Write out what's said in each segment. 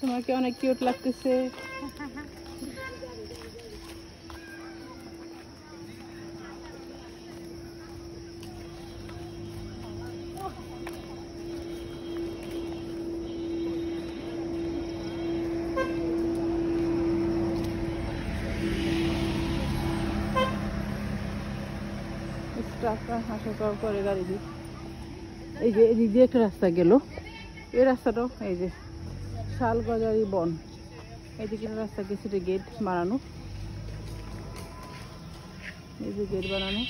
তোমাকে অনেক কিউট লাগতেছে। আসা যাওয়া করে গাড়ি দিয়ে। এই যে এদিক দিয়ে একটা রাস্তা গেল, এই রাস্তাটাও এই যে শালগজারি বন, এদিকে রাস্তা গেছে, গেট বানানো, এই যে গেট বানানো,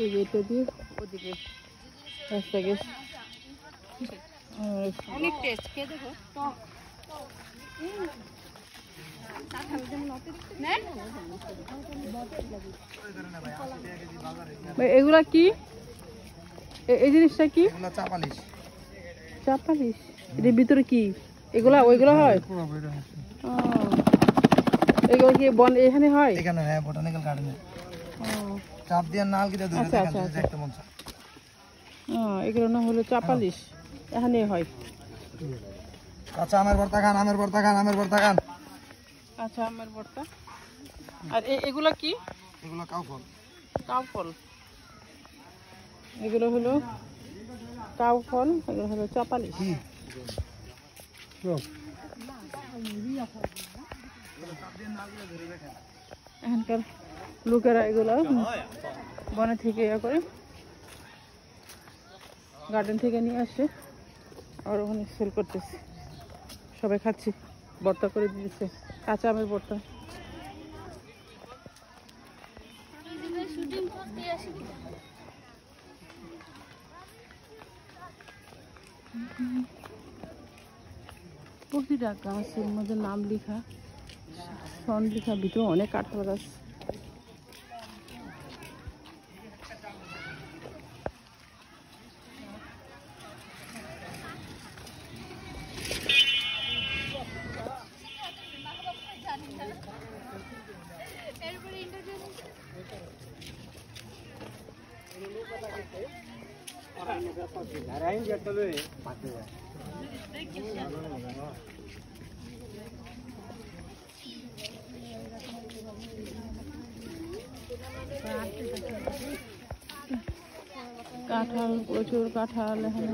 এই গেটটা দিয়ে ওদিকে রাস্তা গেছে। অনেক টেস্ট, খেয়ে দেখো। এগুলা কি? এই জিনিসটা কি? চাপালিশ। এর ভিতরে কি এগুলা? ওইগুলা হয়? এগুলো কি বন এখানে হয়? এখানে হ্যাঁ, বোটানিক্যাল গার্ডেনে। চাপ দিয়ে নাল কিটা ধরে দেখেন একটা মন। এগুলো না হলো চাপালিশ, এখানে হয়। কাঁচা আমের ভর্তা খান, আমের ভর্তা খান, আমের ভর্তা খান। আচ্ছা, আমের ভর্তা। আর এগুলা কি? এগুলো কাউ ফল। কাউ ফল। এগুলো হলো কাউ ফল, এগুলো হলো চাপালিশ। এখানকার লোকেরা এগুলো বনে থেকে করে গার্ডেন থেকে নিয়ে আসে আর ওখানে সেল করতেছে, সবাই খাচ্ছি, ভর্তা করে দিতেছে, কাঁচা আমের ভর্তা। প্রতিটা গাছের মধ্যে নাম লেখা, সন লেখা, ভিতরে অনেক কাঁঠাল গাছ। কাঁঠাল, প্রচুর কাঁঠাল এখানে।